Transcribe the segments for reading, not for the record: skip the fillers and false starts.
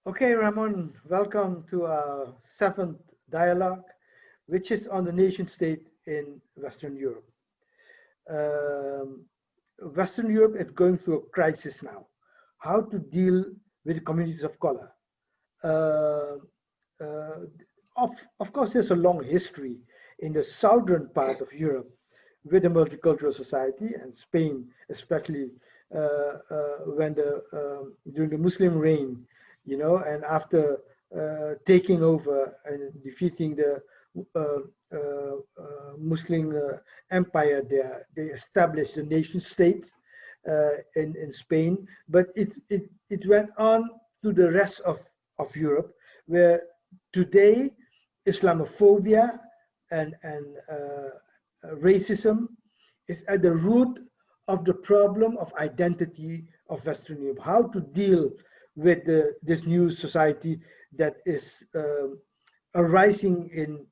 Okay, Ramon, welcome to our seventh dialogue, which is on the nation state in Western Europe. Um, Western Europe is going through a crisis now. How to deal with the communities of color? Uh, uh, of course, there's a long history in the southern part of Europe with the multicultural society, and Spain, especially when during the Muslim reign, and after taking over and defeating the uh, Muslim empire there, they established the nation state in Spain, but it went on to the rest of Europe, where today Islamophobia and racism is at the root of the problem of identity of Western Europe. How to deal with this new society that is arising in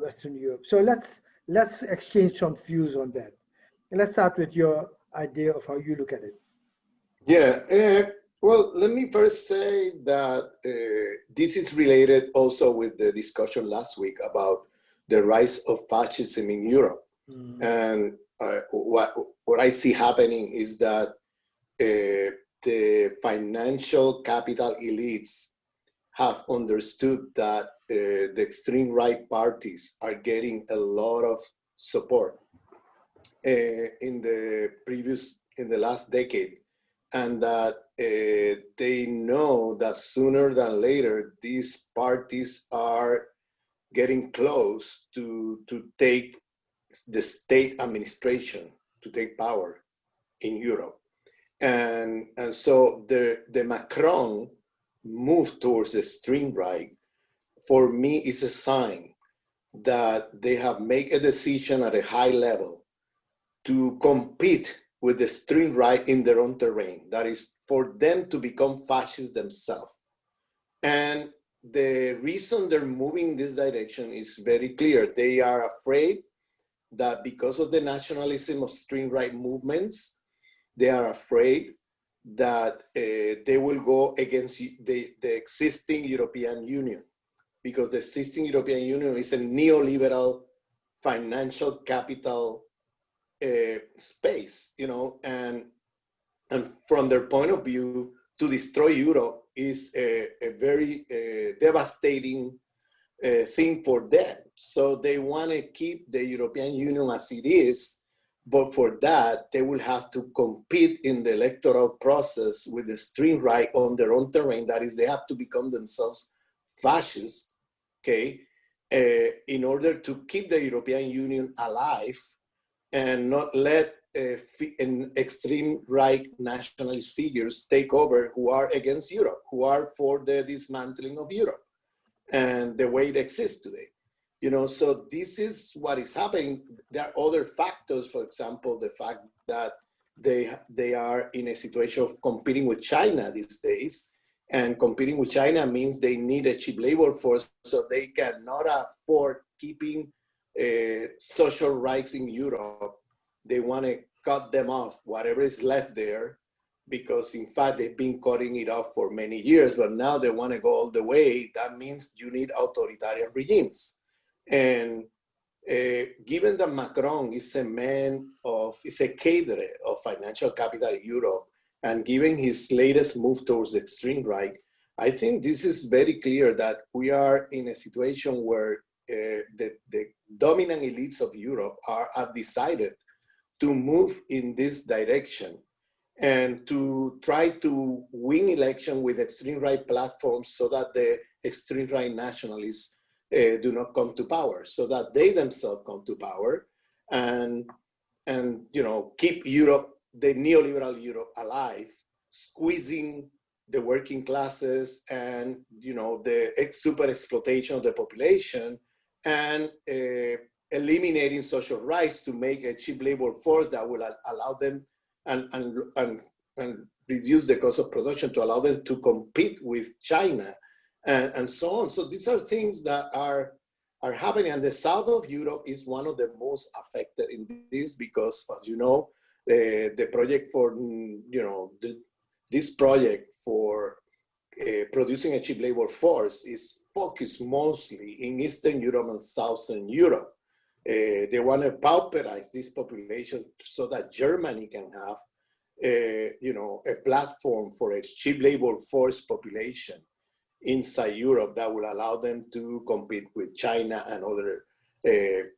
Western Europe. So let's exchange some views on that. And let's start with your idea of how you look at it. Yeah, well, let me first say that this is related also with the discussion last week about the rise of fascism in Europe. Mm. And what I see happening is that the financial capital elites have understood that the extreme right parties are getting a lot of support in the last decade, and that they know that sooner than later these parties are getting close to take the state administration, to take power in Europe. And so the Macron move towards the extreme right, for me, is a sign that they have made a decision at a high level to compete with the extreme right in their own terrain. That is, for them to become fascists themselves. And the reason they're moving in this direction is very clear. They are afraid that because of the nationalism of extreme right movements, they are afraid that they will go against the existing European Union, because the existing European Union is a neoliberal financial capital space, and from their point of view, to destroy Europe is a very devastating thing for them. So they want to keep the European Union as it is, but for that, they will have to compete in the electoral process with the extreme right on their own terrain. That is, they have to become themselves fascists, okay, in order to keep the European Union alive and not let extreme right nationalist figures take over who are against Europe, who are for the dismantling of Europe and the way it exists today. So this is what is happening. There are other factors, for example, the fact that they are in a situation of competing with China these days, and competing with China means they need a cheap labor force, so they cannot afford keeping social rights in Europe. They want to cut them off, whatever is left there, because in fact, they've been cutting it off for many years, but now they want to go all the way. That means you need authoritarian regimes. And given that Macron is a cadre of financial capital in Europe, and given his latest move towards the extreme right, I think this is very clear that we are in a situation where the dominant elites of Europe have decided to move in this direction and to try to win election with extreme right platforms so that the extreme right nationalists do not come to power, so that they themselves come to power and keep Europe, the neoliberal Europe, alive, squeezing the working classes and the super exploitation of the population, and eliminating social rights to make a cheap labor force that will allow them and reduce the cost of production to allow them to compete with China and so on. So these are things that are happening, and the south of Europe is one of the most affected in this, because, as you know, the project for this project for producing a cheap labor force is focused mostly in Eastern Europe and Southern Europe. They want to pauperize this population so that Germany can have a platform for a cheap labor force population inside Europe that will allow them to compete with China and other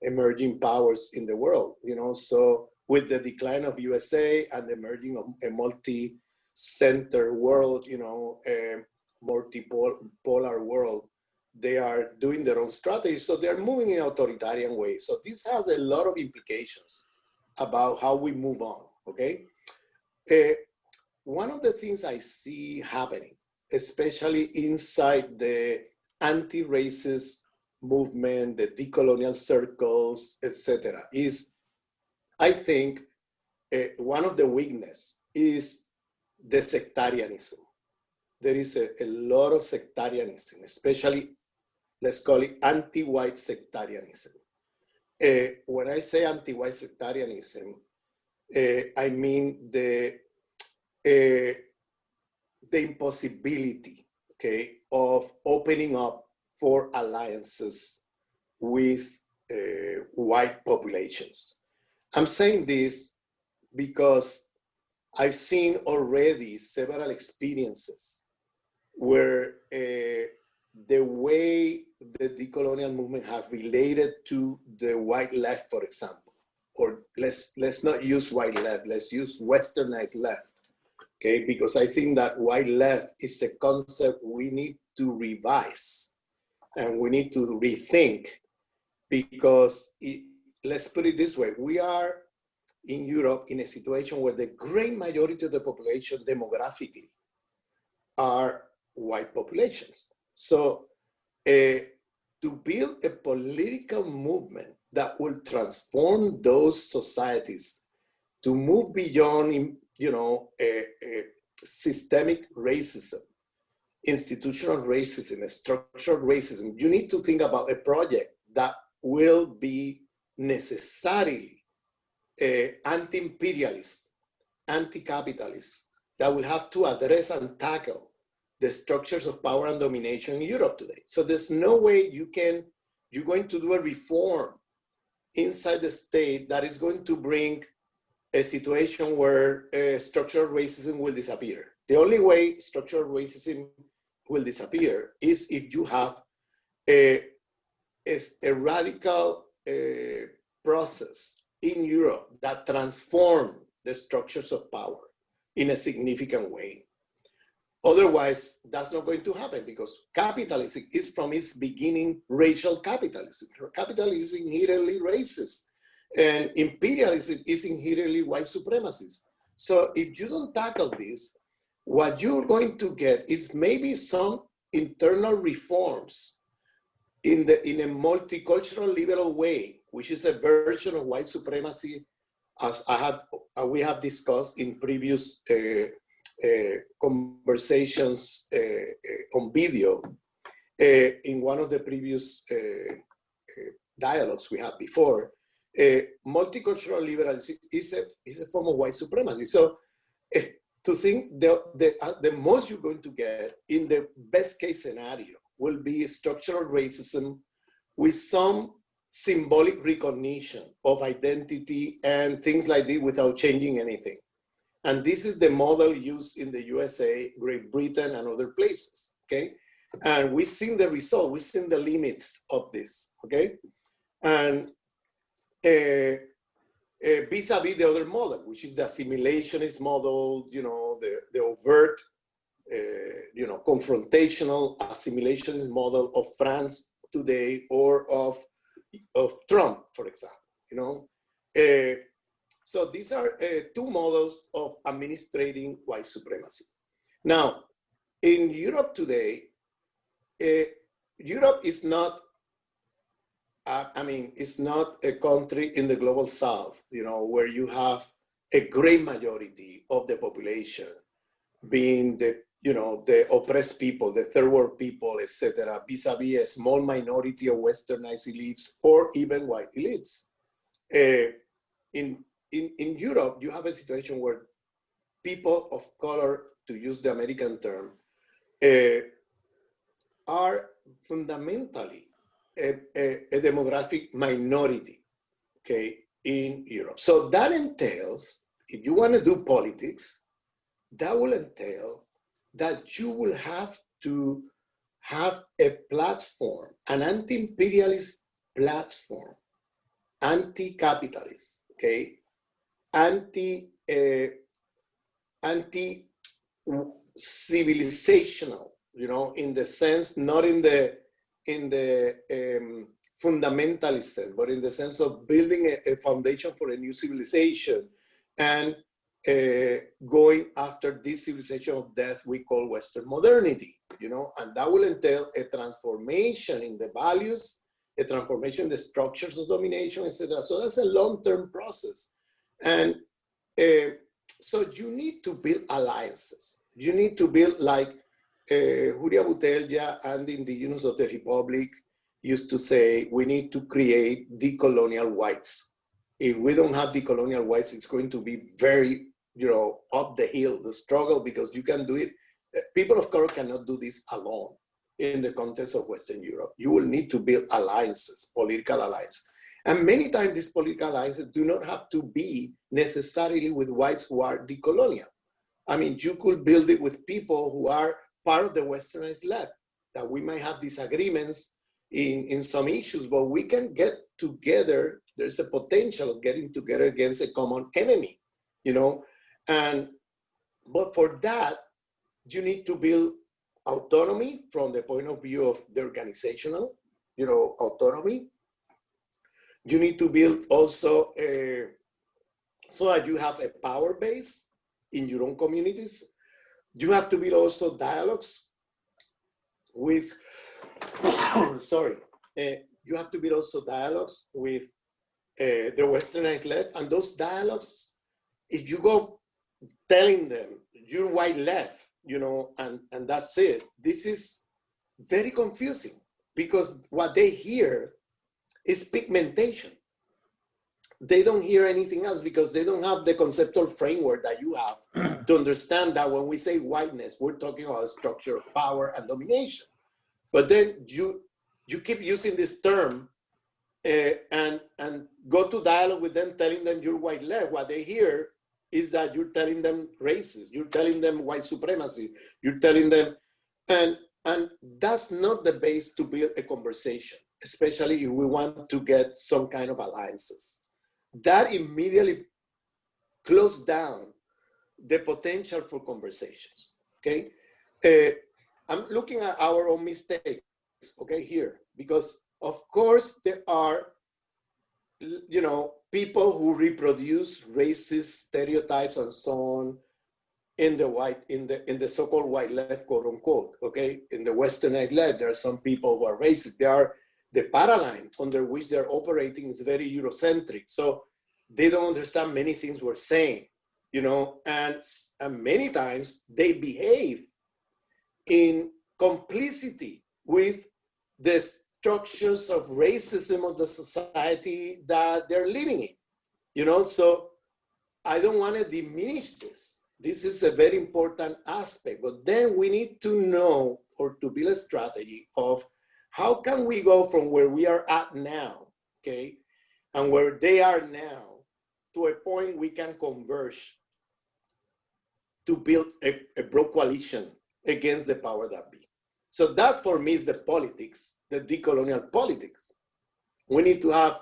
emerging powers in the world. So with the decline of USA and the emerging of a multi-center world, multipolar world, they are doing their own strategy. So they're moving in an authoritarian way. So this has a lot of implications about how we move on, okay? One of the things I see happening, especially inside the anti-racist movement, the decolonial circles, etc., is I think one of the weakness is the sectarianism. There is a lot of sectarianism, especially, let's call it anti-white sectarianism. When I say anti-white sectarianism, I mean the impossibility, okay, of opening up for alliances with white populations. I'm saying this because I've seen already several experiences where the way the decolonial movement have related to the white left, for example, or let's not use white left, let's use westernized left, okay? Because I think that white left is a concept we need to revise and we need to rethink, because let's put it this way, we are in Europe in a situation where the great majority of the population demographically are white populations. So to build a political movement that will transform those societies to move beyond, systemic racism, institutional racism, structural racism, you need to think about a project that will be necessarily anti-imperialist, anti-capitalist, that will have to address and tackle the structures of power and domination in Europe today. So there's no way you're going to do a reform inside the state that is going to bring a situation where structural racism will disappear. The only way structural racism will disappear is if you have a radical process in Europe that transform the structures of power in a significant way. Otherwise, that's not going to happen, because capitalism is from its beginning racial capitalism. Capitalism is inherently racist, and imperialism is inherently white supremacist. So if you don't tackle this, what you're going to get is maybe some internal reforms in a multicultural liberal way, which is a version of white supremacy, as we have discussed in previous conversations on video in one of the previous dialogues we had before. Multicultural liberalism is a form of white supremacy. So to think the most you're going to get in the best case scenario will be structural racism with some symbolic recognition of identity and things like this without changing anything. And this is the model used in the USA, Great Britain, and other places, okay? And we've seen the result, we've seen the limits of this, okay? And vis-a-vis the other model, which is the assimilationist model, the overt, confrontational assimilationist model of France today, or of Trump, for example, So these are two models of administrating white supremacy. Now, in Europe today, Europe is not, it's not a country in the global south, where you have a great majority of the population being the oppressed people, the third world people, etc., vis-a-vis a small minority of westernized elites or even white elites. In Europe, you have a situation where people of color, to use the American term, are fundamentally a demographic minority, okay, in Europe. So that entails, if you want to do politics, that will entail that you will have to have a platform, an anti-imperialist platform, anti-capitalist, okay, anti-civilizational, you know, in the sense, not in the fundamentalist sense, but in the sense of building a foundation for a new civilization and going after this civilization of death we call Western modernity, you know, and that will entail a transformation in the values, a transformation in the structures of domination, etc. So that's a long-term process. And so you need to build alliances. You need to build, like Hira Butelja and the indigenous of the Republic used to say, we need to create decolonial whites. If we don't have decolonial whites, it's going to be very, you know, up the hill, the struggle, because you can do it. People of color cannot do this alone in the context of Western Europe. You will need to build alliances, political alliances. And many times these political alliances do not have to be necessarily with whites who are decolonial. I mean, you could build it with people who are part of the Westernized left, that we might have disagreements in some issues, but we can get together. There's a potential of getting together against a common enemy, you know? But for that, you need to build autonomy from the point of view of the organizational, you know, autonomy. You need to build also so that you have a power base in your own communities. You have to build also dialogues with, sorry, you have to build also dialogues with the Westernized left, and those dialogues, if you go telling them you're white left, you know, and that's it, this is very confusing, because what they hear is pigmentation. They don't hear anything else because they don't have the conceptual framework that you have to understand that when we say whiteness, we're talking about a structure of power and domination. But then you keep using this term and go to dialogue with them, telling them you're white left. What they hear is that you're telling them racist, you're telling them white supremacy, you're telling them, and that's not the base to build a conversation, especially if we want to get some kind of alliances. That immediately closed down the potential for conversations, okay? I'm looking at our own mistakes, okay, here, because of course there are, you know, people who reproduce racist stereotypes and so on in the so-called white left, quote unquote, okay? In the Westernized left, there are some people who are racist. They are, the paradigm under which they're operating is very Eurocentric. So they don't understand many things we're saying, you know, and many times they behave in complicity with the structures of racism of the society that they're living in, you know. So I don't want to diminish this. This is a very important aspect, but then we need to know, or to build a strategy of how can we go from where we are at now, okay, and where they are now, to a point we can converge to build a broad coalition against the power that be. So that for me is the politics, the decolonial politics. We need to have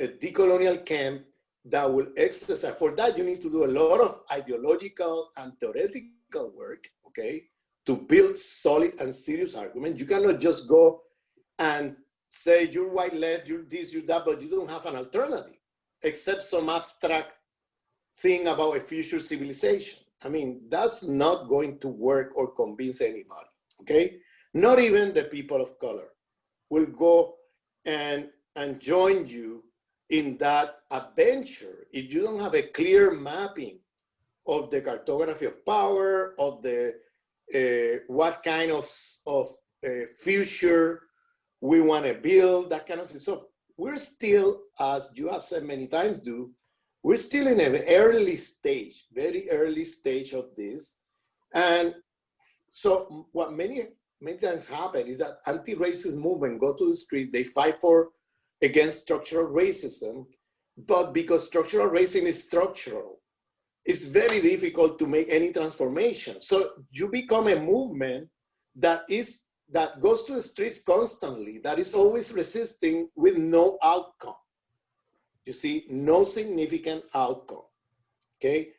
a decolonial camp that will exercise. For that, you need to do a lot of ideological and theoretical work, okay, to build solid and serious arguments. You cannot just go and say you're white left, you're this, you're that, but you don't have an alternative, except some abstract thing about a future civilization. I mean, that's not going to work or convince anybody, okay? Not even the people of color will go and join you in that adventure if you don't have a clear mapping of the cartography of power, of the what kind of future we want to build, that kind of thing. So we're still, as you have said many times, we're still in an early stage, very early stage of this. And so what many times happen is that anti-racist movement go to the street, they fight against structural racism, but because structural racism is structural, it's very difficult to make any transformation. So you become a movement that goes to the streets constantly, that is always resisting with no outcome. You see, no significant outcome, okay?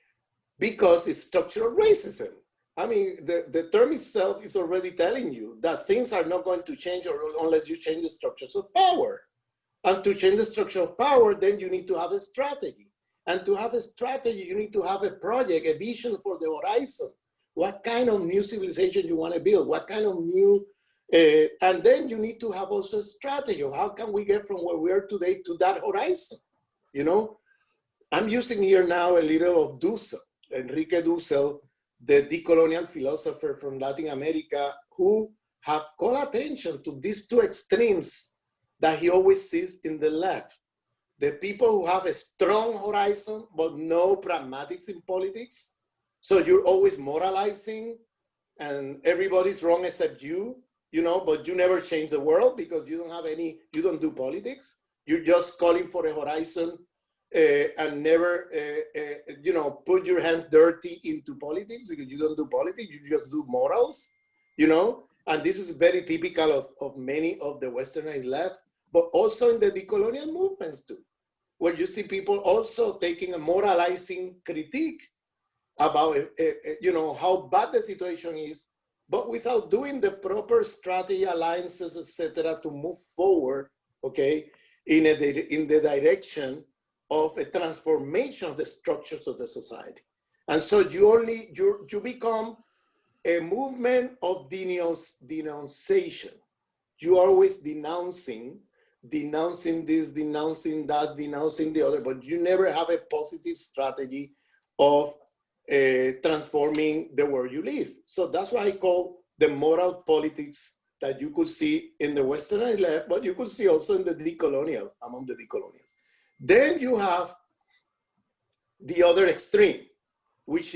Because it's structural racism. I mean, the term itself is already telling you that things are not going to change unless you change the structures of power. And to change the structure of power, then you need to have a strategy. And to have a strategy, you need to have a project, a vision for the horizon. What kind of new civilization you want to build? What kind of new, and then you need to have also a strategy of how can we get from where we are today to that horizon? You know, I'm using here now a little of Dussel, Enrique Dussel, the decolonial philosopher from Latin America, who have called attention to these two extremes that he always sees in the left. The people who have a strong horizon, but no pragmatics in politics. So you're always moralizing and everybody's wrong except you know, but you never change the world because you don't do politics. You're just calling for a horizon and never, you know, put your hands dirty into politics because you don't do politics, you just do morals, you know? And this is very typical of many of the westernized left, but also in the decolonial movements too, where you see people also taking a moralizing critique about, you know, how bad the situation is, but without doing the proper strategy, alliances, etc., to move forward, okay, in the direction of a transformation of the structures of the society. And so you become a movement of denunciation. You are always denouncing this, denouncing that, denouncing the other, but you never have a positive strategy of transforming the world you live. So that's what I call the moral politics that you could see in the Western left, but you could see also in the decolonial, among the decolonials. Then you have the other extreme, which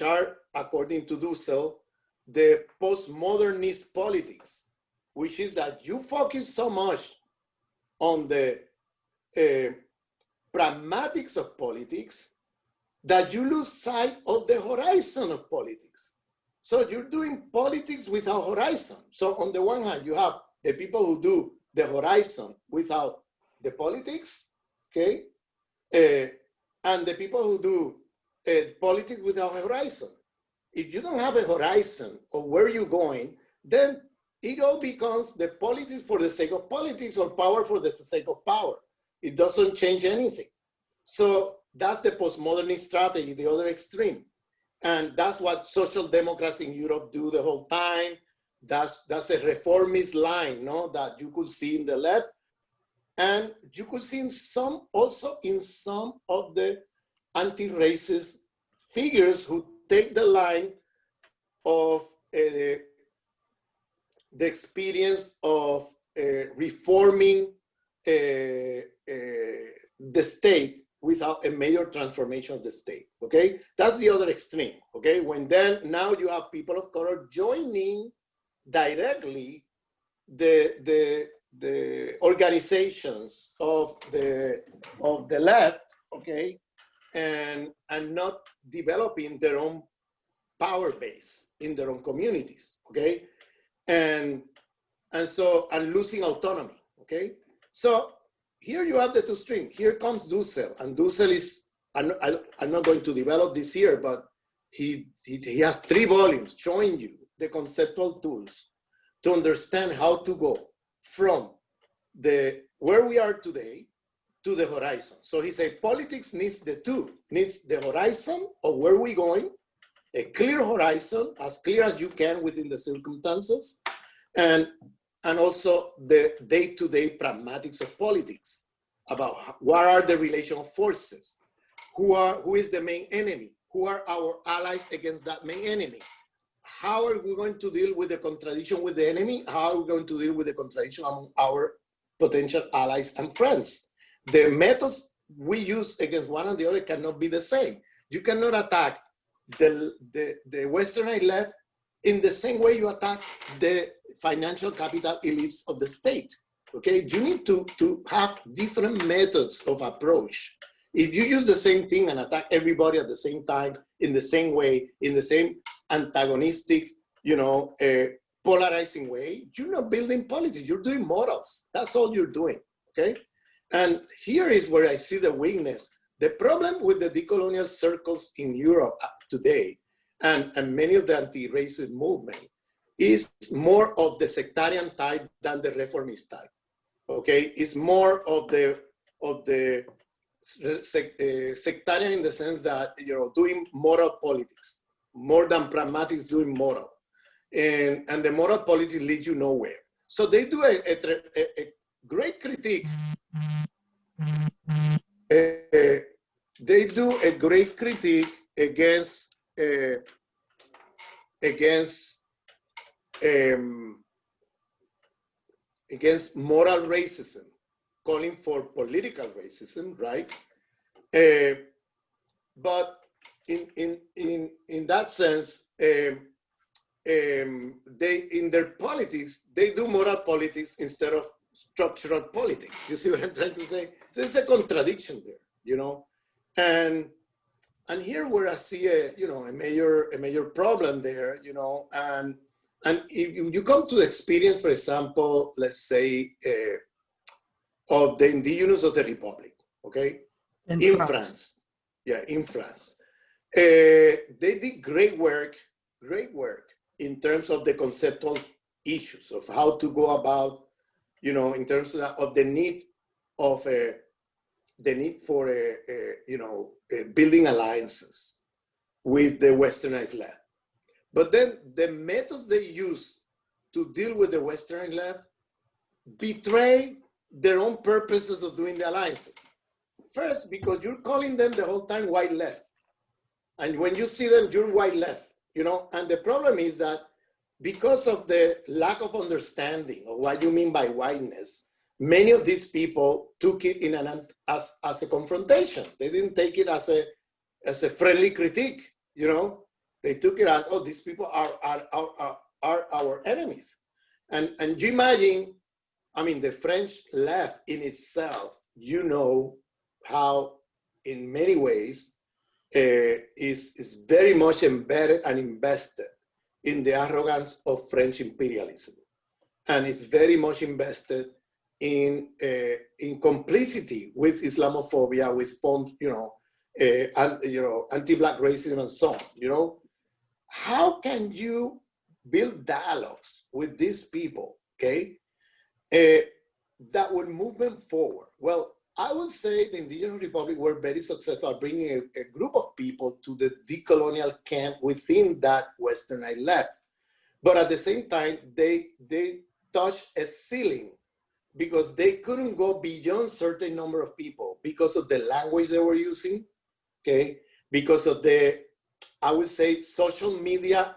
are, according to Dussel, the postmodernist politics, which is that you focus so much on the pragmatics of politics that you lose sight of the horizon of politics. So you're doing politics without horizon. So on the one hand, you have the people who do the horizon without the politics, okay? And the people who do politics without a horizon. If you don't have a horizon of where you're going, then it all becomes the politics for the sake of politics or power for the sake of power. It doesn't change anything. So that's the postmodernist strategy, the other extreme. And that's what social democrats in Europe do the whole time. That's a reformist line, no, that you could see in the left. And you could see also in some of the anti-racist figures who take the line of the experience of reforming the state without a major transformation of the state, okay? That's the other extreme, okay? When now you have people of color joining directly the organizations of the left, okay? And not developing their own power base in their own communities, okay? And losing autonomy, okay? So here you have the two streams. Here comes Dussel, and Dussel is, I'm not going to develop this here, but he has 3 volumes showing you the conceptual tools to understand how to go from where we are today to the horizon. So he said politics needs the two, needs the horizon of where we're going, a clear horizon, as clear as you can within the circumstances, and also the day-to-day pragmatics of politics about what are the relational forces, who is the main enemy, who are our allies against that main enemy, how are we going to deal with the contradiction with the enemy, how are we going to deal with the contradiction among our potential allies and friends. The methods we use against one and the other cannot be the same. You cannot attack the westernized left in the same way you attack the financial capital elites of the state. Okay, you need to have different methods of approach. If you use the same thing and attack everybody at the same time, in the same way, in the same antagonistic, polarizing way, you're not building politics, you're doing morals. That's all you're doing, okay? And here is where I see the weakness. The problem with the decolonial circles in Europe today, and many of the anti-racist movement, is more of the sectarian type than the reformist type. Okay, it's more of the sectarian in the sense that doing moral politics more than pragmatics doing moral, and the moral politics lead you nowhere. So they do a great critique. They do a great critique against moral racism, calling for political racism, right? But in that sense, they in their politics, they do moral politics instead of structural politics. You see what I'm trying to say? So it's a contradiction there, and here where I see a major problem there, and if you come to the experience, for example, let's say, of the indigenous of the Republic, okay? In France. Yeah, in France. They did great work in terms of the conceptual issues of how to go about, in terms of the need for building alliances with the westernized left. But then the methods they use to deal with the westernized left betray their own purposes of doing the alliances. First, because you're calling them the whole time white left. And when you see them, you're white left, and the problem is that because of the lack of understanding of what you mean by whiteness, many of these people took it as a confrontation. They didn't take it as a friendly critique, They took it as, oh, these people are our enemies. And you imagine, the French left in itself, how in many ways is very much embedded and invested in the arrogance of French imperialism. And it's very much invested in complicity with Islamophobia, with anti-Black racism and so on, How can you build dialogues with these people, okay, that would move them forward? Well, I would say the Indigenous Republic were very successful at bringing a group of people to the decolonial camp within that westernized left. But at the same time, they touched a ceiling because they couldn't go beyond certain number of people because of the language they were using, okay? Because of the, I would say, social media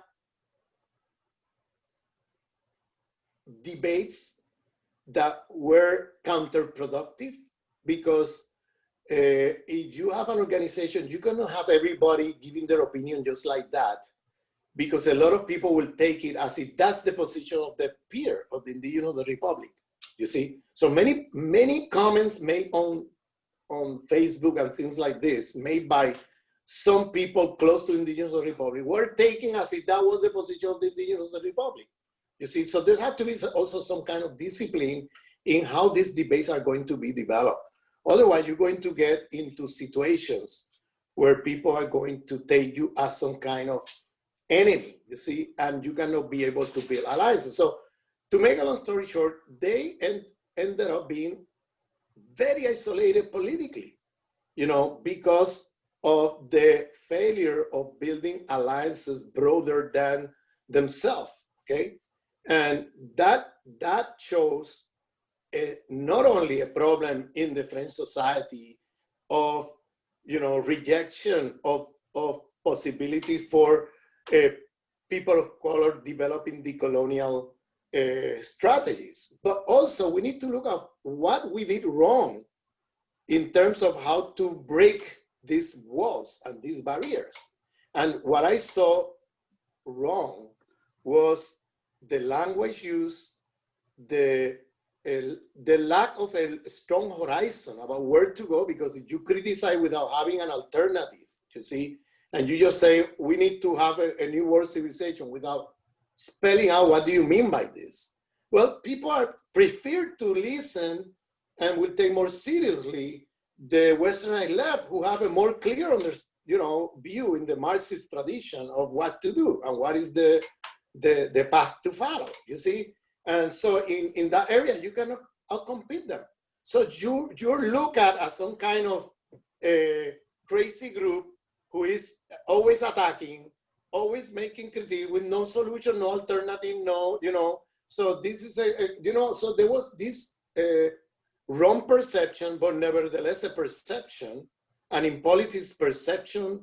debates that were counterproductive, because if you have an organization, you cannot have everybody giving their opinion just like that, because a lot of people will take it as if that's the position of the peer of the indigenous of the Republic, you see? So many comments made on Facebook and things like this, made by some people close to indigenous of the Republic, were taken as if that was the position of the indigenous of the Republic, you see? So there has to be also some kind of discipline in how these debates are going to be developed. Otherwise, you're going to get into situations where people are going to take you as some kind of enemy, you see, and you cannot be able to build alliances. So to make a long story short, they ended up being very isolated politically, because of the failure of building alliances broader than themselves, okay? And that shows not only a problem in the French society of, rejection of possibility for people of color developing decolonial strategies, but also we need to look at what we did wrong in terms of how to break these walls and these barriers. And what I saw wrong was the language use, the lack of a strong horizon about where to go, because if you criticize without having an alternative, you see, and you just say, we need to have a new world civilization without spelling out what do you mean by this. Well, people are prefer to listen and will take more seriously the Westernized left, who have a more clear view in the Marxist tradition of what to do and what is the path to follow, you see? And so in that area, you cannot outcompete them. So you're looked at as some kind of a crazy group who is always attacking, always making critique with no solution, no alternative, So this is so there was this wrong perception, but nevertheless a perception. And in politics, perception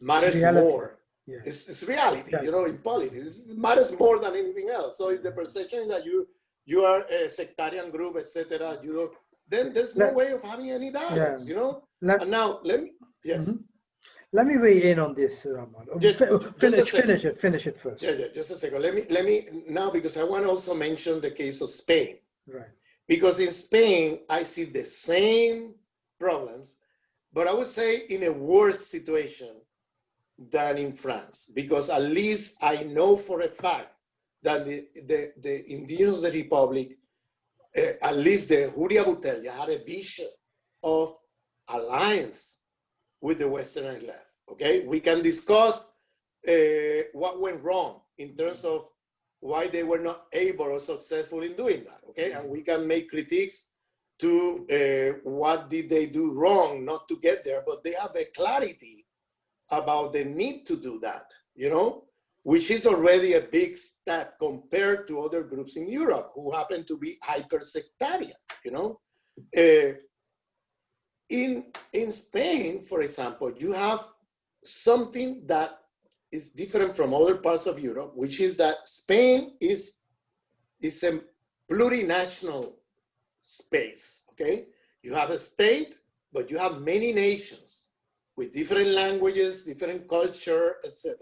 matters more. Yeah. It's reality, yeah. In politics, it matters more than anything else. So if the perception that you are a sectarian group, etc., then there's no way of having any dialogues, And now yes. Mm-hmm. Let me weigh in on this, Ramon. Finish it first. Yeah, just a second. Let me now, because I want to also mention the case of Spain. Right. Because in Spain, I see the same problems, but I would say in a worse situation than in France, because at least I know for a fact that the indigenous of the Republic, at least the Hira Butella, had a vision of alliance with the Western left, okay? We can discuss what went wrong in terms of why they were not able or successful in doing that, okay? And we can make critiques to what did they do wrong not to get there, but they have a clarity about the need to do that, which is already a big step compared to other groups in Europe who happen to be hyper-sectarian, In Spain, for example, you have something that is different from other parts of Europe, which is that Spain is a plurinational space, okay? You have a state, but you have many nations with different languages, different culture, etc.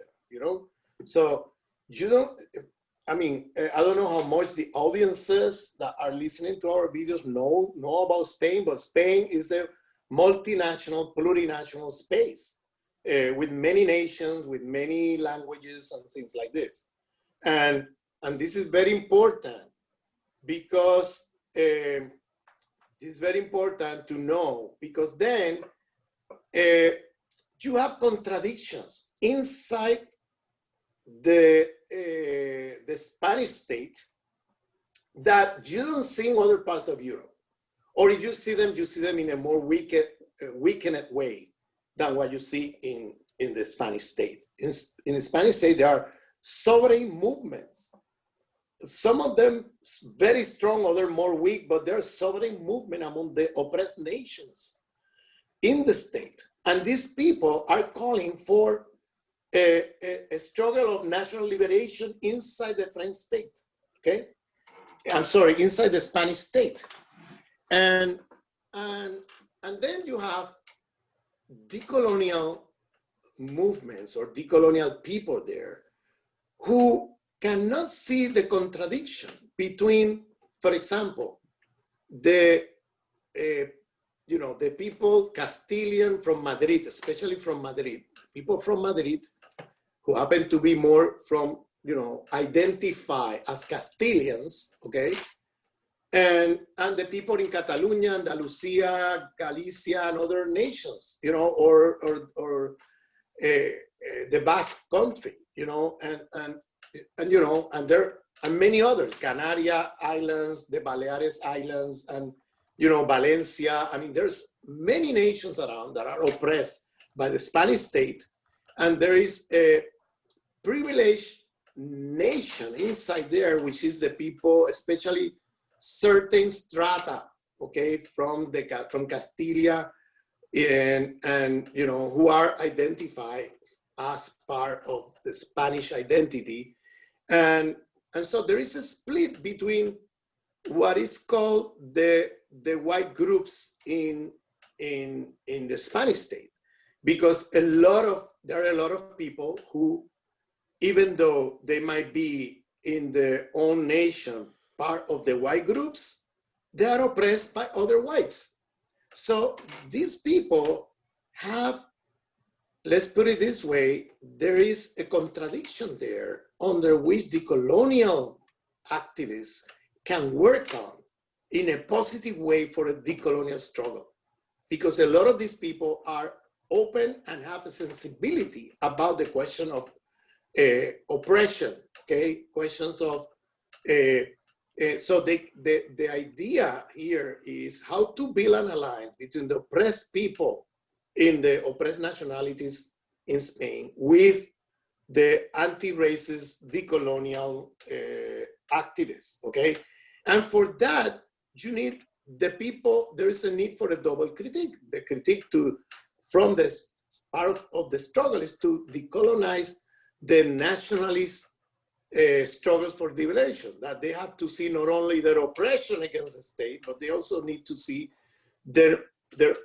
So I don't know how much the audiences that are listening to our videos know about Spain, but Spain is a multinational, plurinational space with many nations, with many languages and things like this. And this is very important because it's very important to know, because then you have contradictions inside the Spanish state that you don't see in other parts of Europe. Or if you see them in a more weakened way than what you see in the Spanish state. In the Spanish state, there are sovereign movements. Some of them very strong, others more weak, but there are sovereign movement among the oppressed nations in the state. And these people are calling for a struggle of national liberation inside the French state, okay? I'm sorry, inside the Spanish state. And then you have decolonial movements or decolonial people there who cannot see the contradiction between, for example, the people Castilian from Madrid, especially from Madrid, people from Madrid who happen to be more from, identify as Castilians, okay? And the people in Catalonia, Andalusia, Galicia, and other nations, or the Basque country, and there are many others, Canaria Islands, the Baleares Islands, and Valencia. I mean, there's many nations around that are oppressed by the Spanish state, and there is a privileged nation inside there, which is the people, especially certain strata, okay, from Castilla, and who are identified as part of the Spanish identity, and so there is a split between what is called the white groups in the Spanish state, because there are a lot of people who even though they might be in their own nation, part of the white groups, they are oppressed by other whites. So these people have, let's put it this way, there is a contradiction there under which the colonial activists can work on in a positive way for a decolonial struggle. Because a lot of these people are open and have a sensibility about the question of oppression, okay? Questions of, so the idea here is how to build an alliance between the oppressed people in the oppressed nationalities in Spain with the anti-racist decolonial activists, okay? And for that, you need the people, there is a need for a double critique. The critique from this part of the struggle is to decolonize the nationalist struggles for liberation, that they have to see not only their oppression against the state, but they also need to see their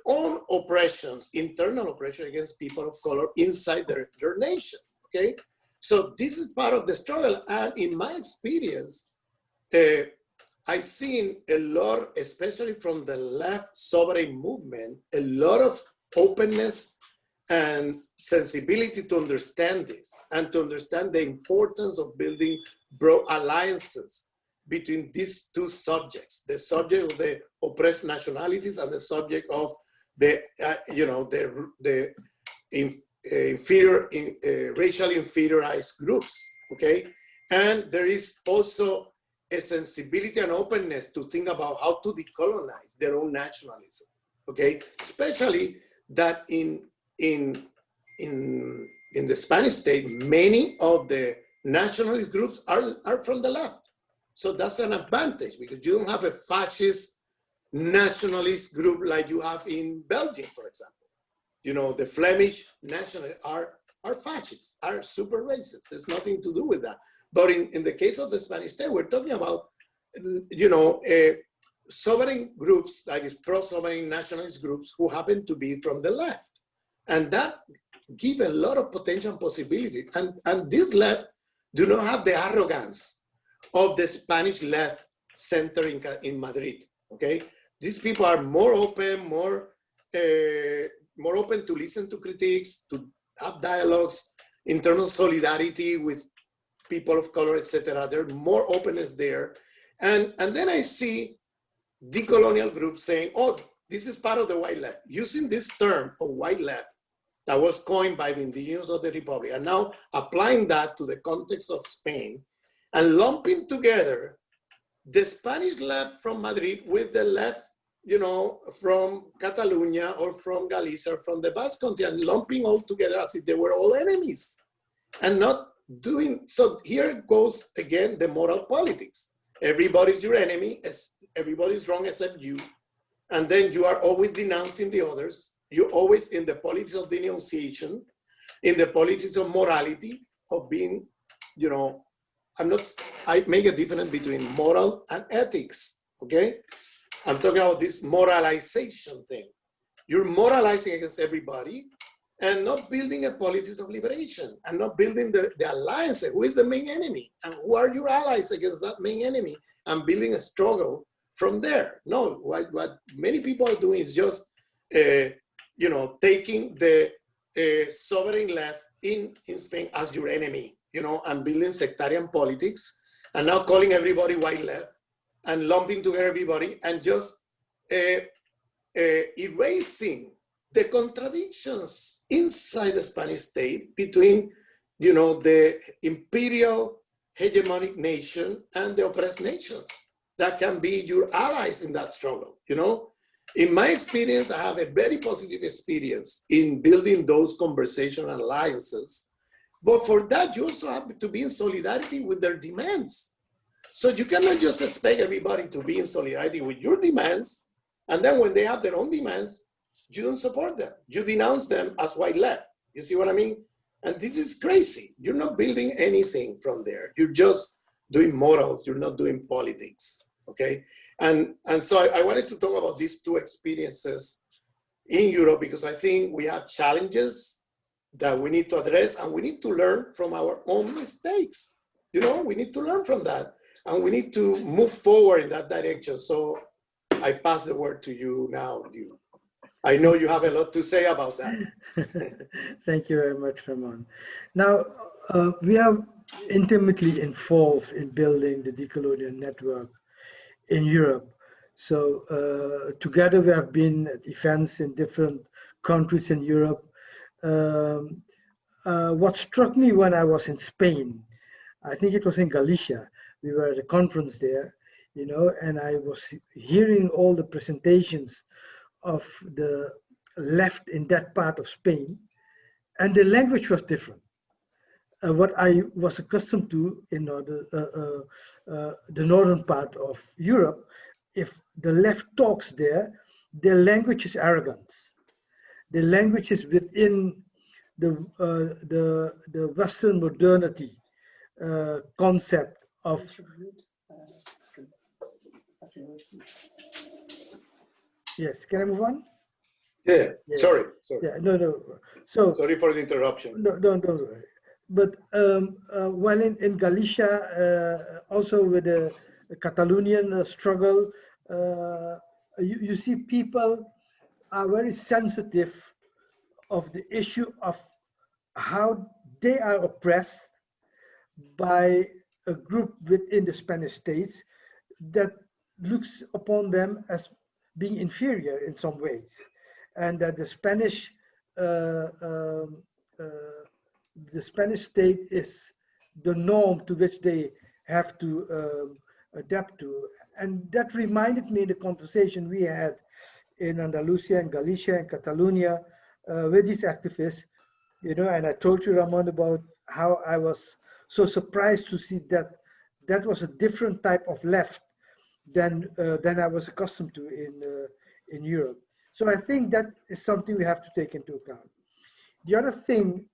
own oppressions, internal oppression against people of color inside their nation, okay? So this is part of the struggle. And in my experience, I've seen a lot, especially from the left sovereign movement, a lot of openness and sensibility to understand this and to understand the importance of building broad alliances between these two subjects, the subject of the oppressed nationalities and the subject of the, racially inferiorized groups, okay? And there is also a sensibility and openness to think about how to decolonize their own nationalism, okay? Especially that in the Spanish state, many of the nationalist groups are from the left. So that's an advantage because you don't have a fascist nationalist group like you have in Belgium, for example. You know, the Flemish nationalists are fascists, are super racist. There's nothing to do with that. But in the case of the Spanish state, we're talking about, sovereign groups, like pro-sovereign nationalist groups who happen to be from the left. And that gives a lot of potential possibilities. And this left do not have the arrogance of the Spanish left center in Madrid, okay? These people are more open, more open to listen to critiques, to have dialogues, internal solidarity with people of color, etc. There's more openness there. And then I see decolonial groups saying, oh, this is part of the white left, using this term of white left that was coined by the indigenous of the Republic, and now applying that to the context of Spain and lumping together the Spanish left from Madrid with the left, from Catalonia or from Galicia or from the Basque Country, and lumping all together as if they were all enemies and not doing. So here goes again the moral politics. Everybody's your enemy, everybody's wrong except you. And then you are always denouncing the others. You're always in the politics of denunciation, in the politics of morality, of being, I make a difference between moral and ethics, okay? I'm talking about this moralization thing. You're moralizing against everybody and not building a politics of liberation and not building the alliance. Who is the main enemy? And who are your allies against that main enemy? And building a struggle from there. No, what many people are doing is just, taking the sovereign left in Spain as your enemy, and building sectarian politics, and now calling everybody white left and lumping together everybody and just erasing the contradictions inside the Spanish state between, the imperial hegemonic nation and the oppressed nations that can be your allies in that struggle, In my experience, I have a very positive experience in building those conversation alliances. But for that, you also have to be in solidarity with their demands. So you cannot just expect everybody to be in solidarity with your demands. And then when they have their own demands, you don't support them. You denounce them as white left. You see what I mean? And this is crazy. You're not building anything from there. You're just doing morals. You're not doing politics, okay? And so I wanted to talk about these two experiences in Europe because I think we have challenges that we need to address, and we need to learn from our own mistakes. You know, we need to learn from that, and we need to move forward in that direction. So I pass the word to you now. I know you have a lot to say about that. Thank you very much, Ramon. Now, we are intimately involved in building the Decolonial network in Europe. So together we have been at events in different countries in Europe. What struck me when I was in Spain, I think it was in Galicia, we were at a conference there, you know, and I was hearing all the presentations of the left in that part of Spain, and the language was different. What I was accustomed to in the northern part of Europe, if the left talks there, their language is arrogance. The language is within the Western modernity concept of. Yes, can I move on? Yeah. Sorry. Yeah, no. So sorry for the interruption. No, don't worry. But while in Galicia, also with the Catalonian struggle, you see people are very sensitive of the issue of how they are oppressed by a group within the Spanish states that looks upon them as being inferior in some ways, and that the Spanish state is the norm to which they have to adapt to. And that reminded me of the conversation we had in Andalusia and Galicia and Catalonia with these activists, you know, and I told you, Ramon, about how I was so surprised to see that that was a different type of left than I was accustomed to in Europe. So I think that is something we have to take into account. The other thing,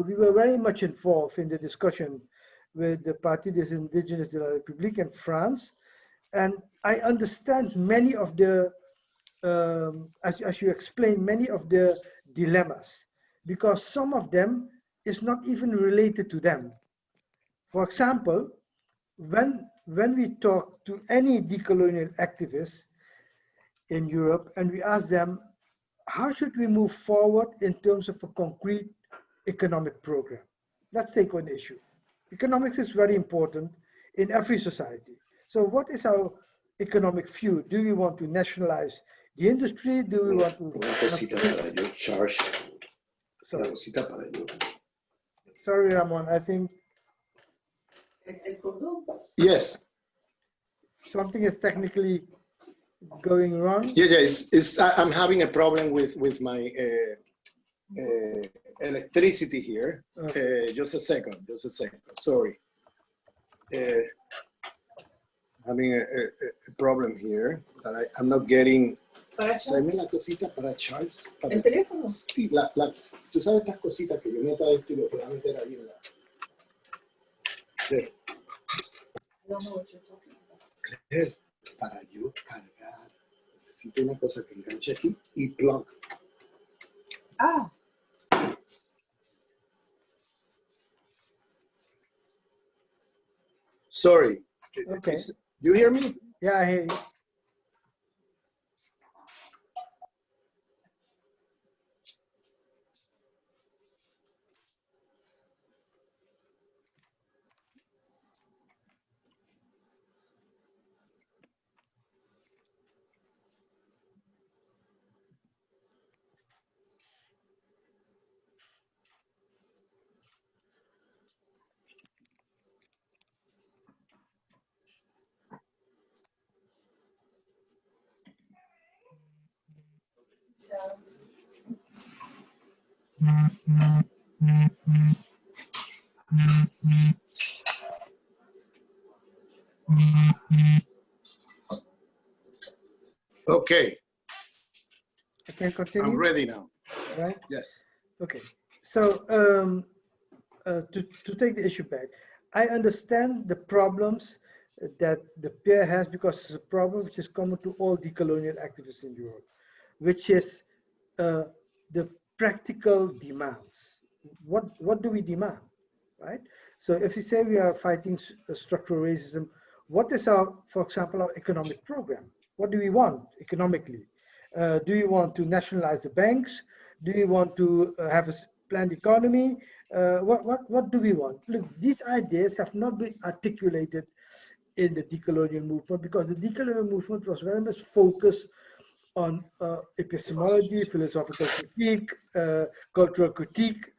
we were very much involved in the discussion with the Parti des Indigenous de la République in France, and I understand many of the, as you explained, many of the dilemmas, because some of them is not even related to them. For example, when we talk to any decolonial activists in Europe and we ask them, how should we move forward in terms of a concrete economic program? Let's take one issue. Economics is very important in every society. So what is our economic view? Do we want to nationalize the industry? Do we want to... Sorry, Ramon, I think... Yes. Something is technically going wrong. Yeah. I'm having a problem with my electricity here. Okay. Just a second. Sorry. Having a problem here that I'm not getting. Tráeme la cosita para charge. ¿El teléfono? Sí, tú sabes estas cositas que yo meta esto y lo puedo meter ahí en la. Sí. Claire, para yo cargar, necesito una cosa que enganche aquí y plug. Ah. Sorry. Okay. You hear me? Yeah, I hear you. Okay. I can continue? I'm ready now. Right? Yes. Okay. So to take the issue back, I understand the problems that the pair has, because it's a problem which is common to all decolonial activists in Europe, which is the practical demands. what do we demand, right? So if we say we are fighting structural racism, what is our, for example, our economic program? What do we want economically? Do we want to nationalize the banks? Do we want to have a planned economy? What do we want? Look, these ideas have not been articulated in the decolonial movement, because the decolonial movement was very much focused on epistemology, philosophical critique, cultural critique,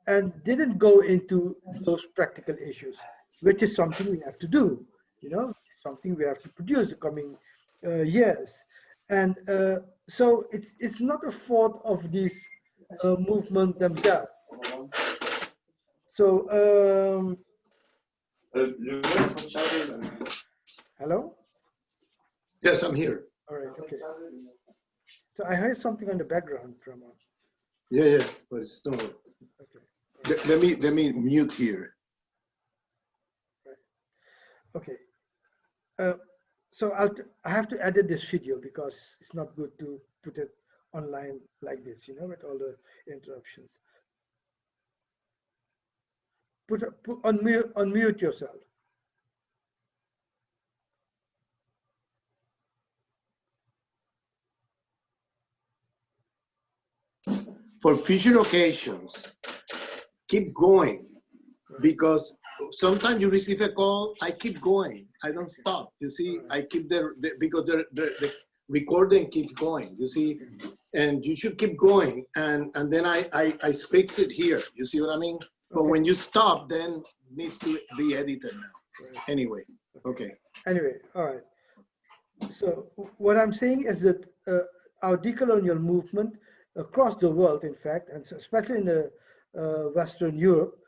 and didn't go into those practical issues, which is something we have to do, something we have to produce the coming years. And so it's not a fault of these movement themselves. So, hello? Yes, I'm here. All right, okay. So I heard something on the background, Ramon. Yeah, but it's not. Okay. Let me mute here. Right. Okay. So I have to edit this video because it's not good to put it online like this, with all the interruptions. Unmute yourself. For future occasions, keep going, because sometimes you receive a call, I keep going, I don't stop. You see, I keep because the recording keeps going, you see, and you should keep going, and then I fix it here, you see what I mean? But when you stop, then it needs to be edited now. Anyway, okay. Anyway, all right. So what I'm saying is that our decolonial movement across the world, in fact, and especially in the Western Europe,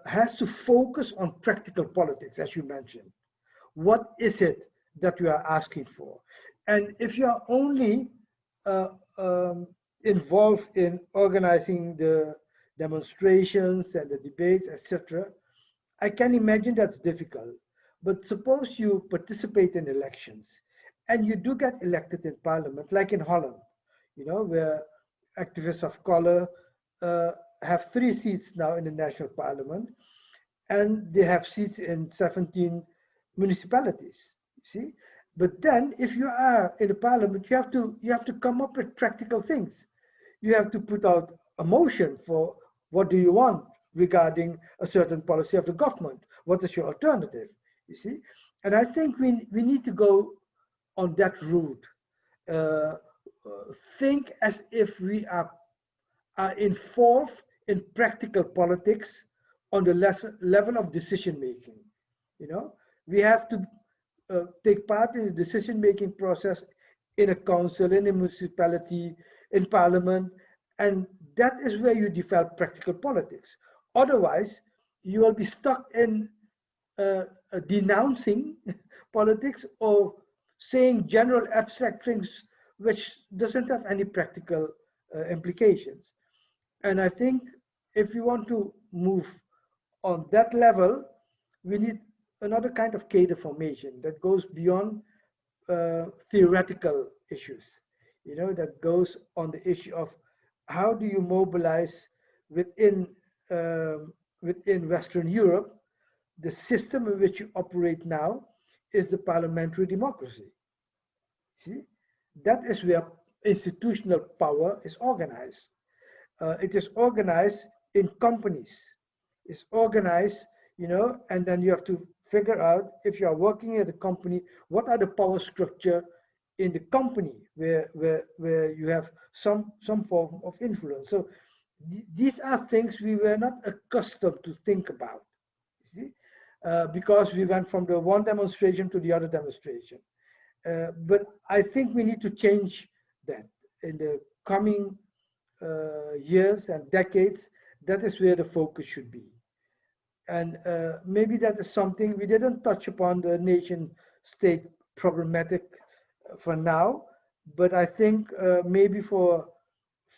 has to focus on practical politics, as you mentioned. What is it that we are asking for? And if you are only involved in organizing the demonstrations and the debates, etc., I can imagine that's difficult. But suppose you participate in elections and you do get elected in parliament, like in Holland, where activists of color have 3 seats now in the national parliament, and they have seats in 17 municipalities, see? But then if you are in the parliament, you have to come up with practical things. You have to put out a motion for what do you want regarding a certain policy of the government. What is your alternative, you see? And I think we need to go on that route. Think as if we are involved in practical politics on the level of decision making. We have to take part in the decision making process in a council, in a municipality, in parliament, and that is where you develop practical politics. Otherwise, you will be stuck in denouncing politics or saying general abstract things which doesn't have any practical implications. And I think if we want to move on that level, we need another kind of cadre formation that goes beyond theoretical issues, that goes on the issue of how do you mobilize within Western Europe. The system in which you operate now is the parliamentary democracy. See, that is where institutional power is organized. It is organized in companies. It's organized, and then you have to figure out, if you are working at a company, what are the power structure in the company where you have some form of influence. So these are things we were not accustomed to think about, you see, because we went from the one demonstration to the other demonstration. But I think we need to change that in the coming years and decades. That is where the focus should be. And maybe that is something we didn't touch upon, the nation state problematic for now, but I think maybe for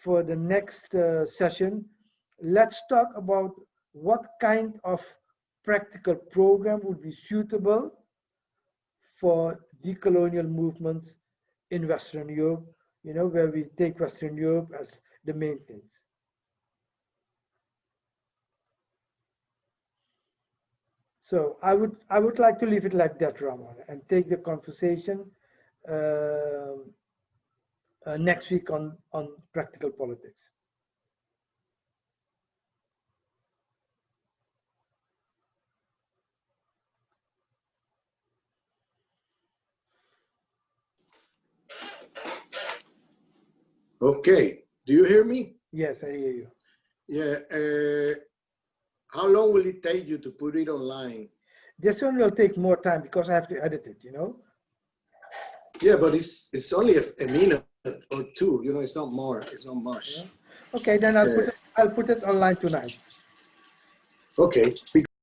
the next session, let's talk about what kind of practical program would be suitable for decolonial movements in Western Europe, where we take Western Europe as the main things. So I would like to leave it like that, Ramon, and take the conversation next week on practical politics. Okay, do you hear me? Yes, I hear you. Yeah. How long will it take you to put it online? This one will take more time because I have to edit it, you know? Yeah, but it's only a minute or two, you know, it's not more, it's not much. Yeah. Okay, then I'll put it online tonight. Okay.